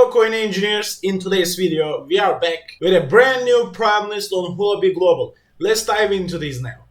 Hello coin engineers, in today's video we are back with a brand new prime list on Huobi Global. Let's dive into this now.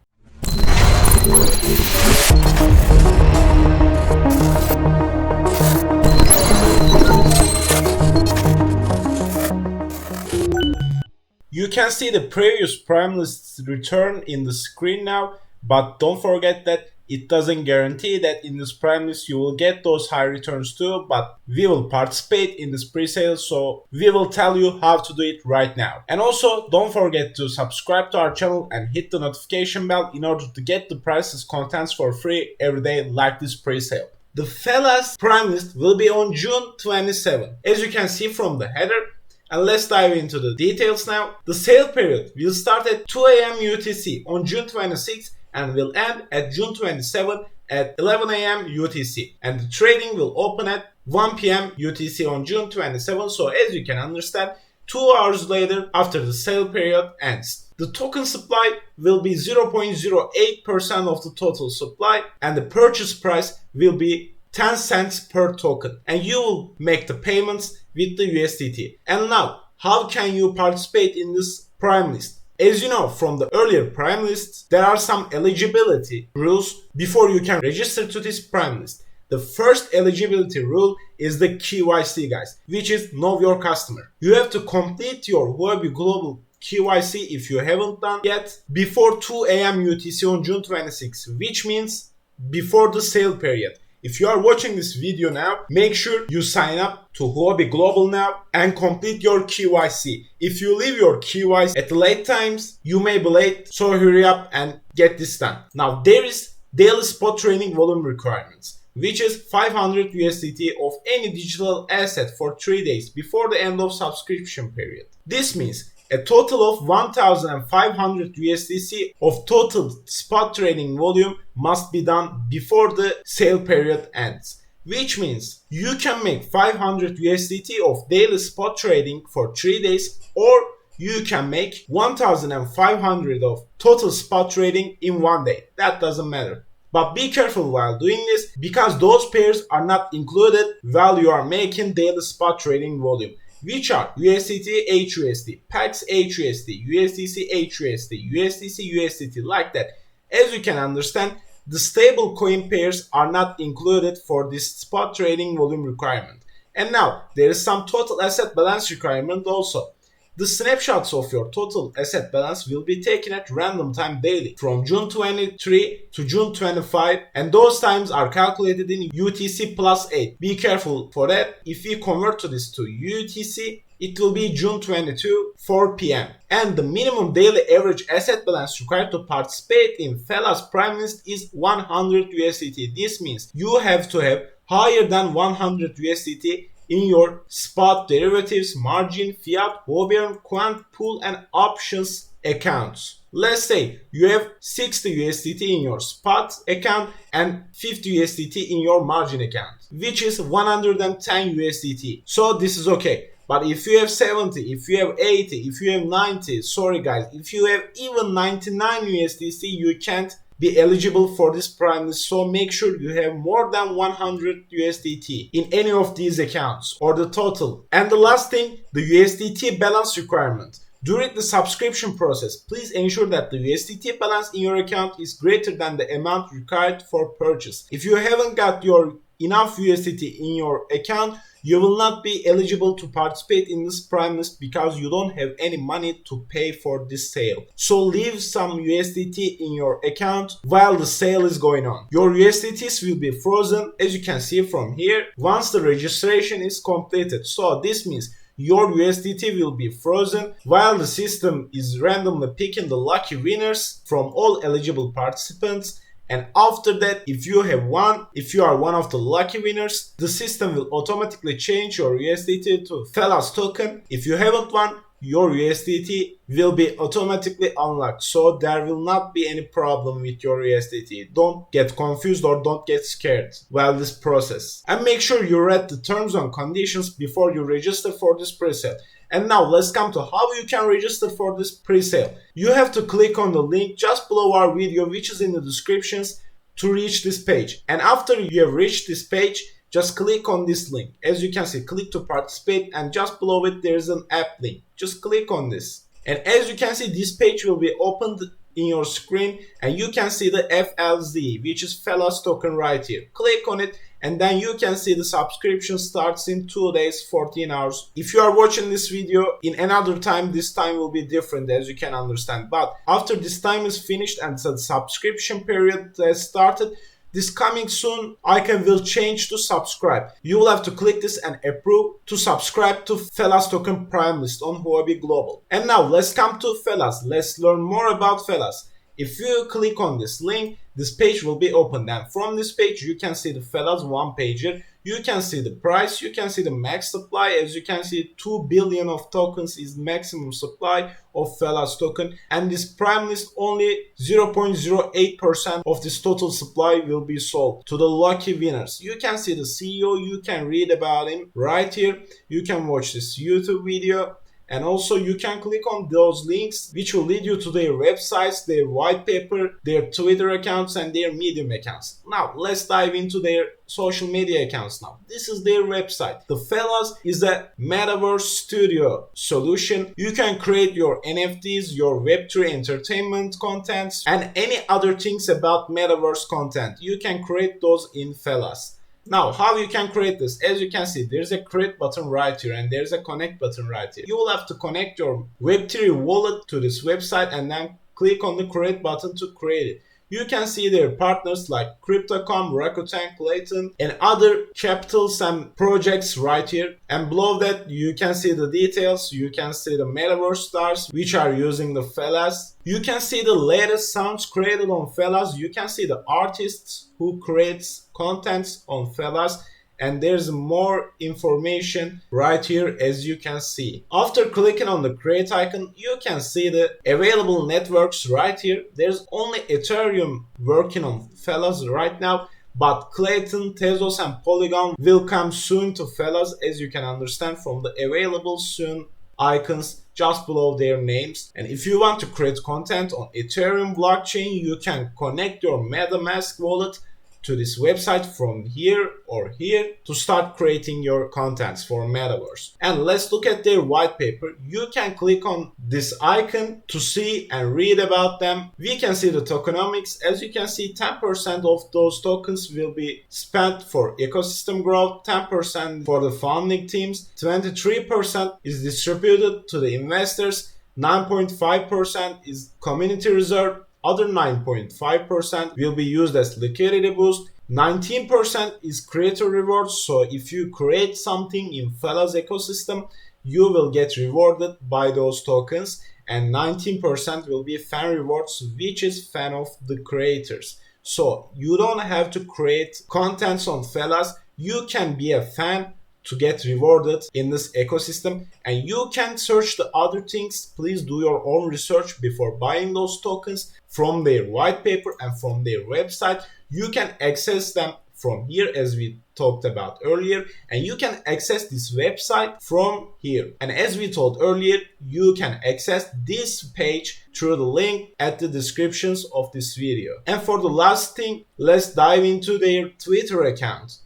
You can see the previous prime list's return in the screen now, but don't forget that it doesn't guarantee that in this prime list you will get those high returns too, but we will participate in this pre-sale, so we will tell you how to do it right now. And also don't forget to subscribe to our channel and hit the notification bell in order to get the priceless contents for free every day like this pre-sale. The Fellaz Presale will be on June 27, as you can see from the header. And let's dive into the details now. The sale period will start at 2 AM UTC on June 26 and will end at June 27 at 11 AM UTC. And the trading will open at 1 PM UTC on June 27. So as you can understand, 2 hours later after the sale period ends. The token supply will be 0.08% of the total supply and the purchase price will be 10 cents per token. And you will make the payments with the USDT. And now, how can you participate in this prime list? As you know from the earlier prime lists, there are some eligibility rules before you can register to this prime list. The first eligibility rule is the KYC, guys, which is know your customer. You have to complete your Huobi Global KYC if you haven't done yet before 2 AM UTC on June 26, which means before the sale period. If you are watching this video now, make sure you sign up to Huobi Global now and complete your KYC. If you leave your KYC at late times, you may be late, so hurry up and get this done. Now there is daily spot trading volume requirements, which is 500 USDT of any digital asset for 3 days before the end of subscription period. This means a total of 1,500 USDC of total spot trading volume must be done before the sale period ends, which means you can make 500 USDT of daily spot trading for 3 days, or you can make 1,500 of total spot trading in 1 day. That doesn't matter. But be careful while doing this because those pairs are not included while you are making daily spot trading volume, which are USDT HUSD, PAX HUSD, USDC HUSD, USDC USDT, like that. As you can understand, the stable coin pairs are not included for this spot trading volume requirement. And now there is some total asset balance requirement also. The snapshots of your total asset balance will be taken at random time daily from June 23 to June 25, and those times are calculated in UTC plus 8. Be careful for that. If we convert to this to UTC, it will be June 22, 4 PM. And the minimum daily average asset balance required to participate in Fellaz Presale is 100 USDT. This means you have to have higher than 100 USDT in your spot, derivatives, margin, fiat, Huobi, quant, pool and options accounts. Let's say you have 60 USDT in your spot account and 50 USDT in your margin account, which is 110 USDT. So this is okay. But if you have 70, if you have 80, if you have 90, sorry guys, if you have even 99 USDC, you can't be eligible for this prime list. So make sure you have more than 100 USDT in any of these accounts or the total. And the last thing, the USDT balance requirement. During the subscription process, please ensure that the USDT balance in your account is greater than the amount required for purchase. If you haven't got your enough USDT in your account, you will not be eligible to participate in this prime list because you don't have any money to pay for this sale. So leave some USDT in your account while the sale is going on. Your USDTs will be frozen, as you can see from here, once the registration is completed. So this means your USDT will be frozen while the system is randomly picking the lucky winners from all eligible participants. And after that, if you are one of the lucky winners, the system will automatically change your USDT to Fellaz token. If you haven't won, your USDT will be automatically unlocked. So there will not be any problem with your USDT. Don't get confused or don't get scared while this process. And make sure you read the terms and conditions before you register for this presale. And now let's come to how you can register for this pre-sale. You have to click on the link just below our video, which is in the descriptions, to reach this page. And after you have reached this page, just click on this link. As you can see, click to participate, and just below it there's an app link. Just click on this. And as you can see, this page will be opened in your screen, and you can see the FLZ, which is Fellaz token right here. Click on it, and then you can see the subscription starts in 2 days, 14 hours. If you are watching this video in another time, this time will be different, as you can understand. But after this time is finished and the subscription period has started, this coming soon, icon will change to subscribe. You will have to click this and approve to subscribe to Fellaz Token Primelist on Huobi Global. And now let's come to Fellaz. Let's learn more about Fellaz. If you click on this link, this page will be opened, and from this page you can see the Fellaz one pager. You can see the price, you can see the max supply. As you can see, 2 billion of tokens is maximum supply of Fellaz token, and this prime list only 0.08% of this total supply will be sold to the lucky winners. You can see the CEO, you can read about him right here. You can watch this YouTube video. And also you can click on those links which will lead you to their websites, their white paper, their Twitter accounts, and their Medium accounts. Now let's dive into their social media accounts now. This is their website. The Fellaz is a metaverse studio solution. You can create your NFTs, your Web3 entertainment contents, and any other things about metaverse content. You can create those in Fellaz. Now, how you can create this? As you can see, there's a create button right here, and there's a connect button right here. You will have to connect your Web3 wallet to this website and then click on the create button to create it. You can see their partners like Crypto.com, Rakuten, Clayton, and other capitals and projects right here. And below that, you can see the details. You can see the metaverse stars which are using the Fellaz. You can see the latest sounds created on Fellaz. You can see the artists who creates contents on Fellaz. And there's more information right here, as you can see. After clicking on the create icon, you can see the available networks right here. There's only Ethereum working on Fellaz right now, but Clayton, Tezos, and Polygon will come soon to Fellaz, as you can understand from the available soon icons just below their names. And if you want to create content on Ethereum blockchain, you can connect your MetaMask wallet to this website from here or here to start creating your contents for Metaverse. And let's look at their white paper. You can click on this icon to see and read about them. We can see the tokenomics. As you can see, 10% of those tokens will be spent for ecosystem growth, 10% for the founding teams, 23% is distributed to the investors, 9.5% is community reserve, other 9.5% will be used as liquidity boost. 19% is creator rewards. So if you create something in Fellaz ecosystem, you will get rewarded by those tokens. And 19% will be fan rewards, which is fan of the creators. So you don't have to create contents on Fellaz. You can be a fan to get rewarded in this ecosystem, and you can search the other things. Please do your own research before buying those tokens from their white paper and from their website. You can access them from here, as we talked about earlier, and you can access this website from here. And as we told earlier, you can access this page through the link at the descriptions of this video. And for the last thing, let's dive into their Twitter account.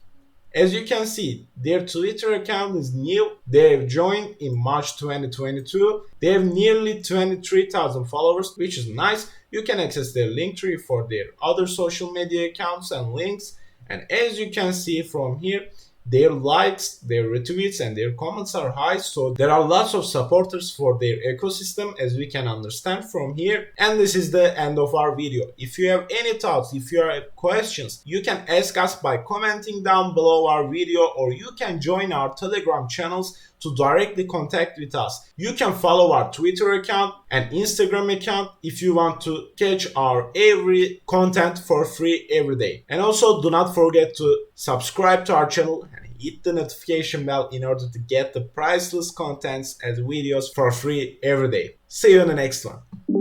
As you can see, their Twitter account is new. They have joined in March 2022. They have nearly 23,000 followers, which is nice. You can access their link tree for their other social media accounts and links. And as you can see from here, their likes, their retweets, and their comments are high. So there are lots of supporters for their ecosystem, as we can understand from here. And this is the end of our video. If you have any thoughts, if you have questions, you can ask us by commenting down below our video, or you can join our Telegram channels to directly contact with us. You can follow our Twitter account and Instagram account if you want to catch our every content for free every day. And also do not forget to subscribe to our channel and hit the notification bell in order to get the priceless contents and videos for free every day. See you in the next one.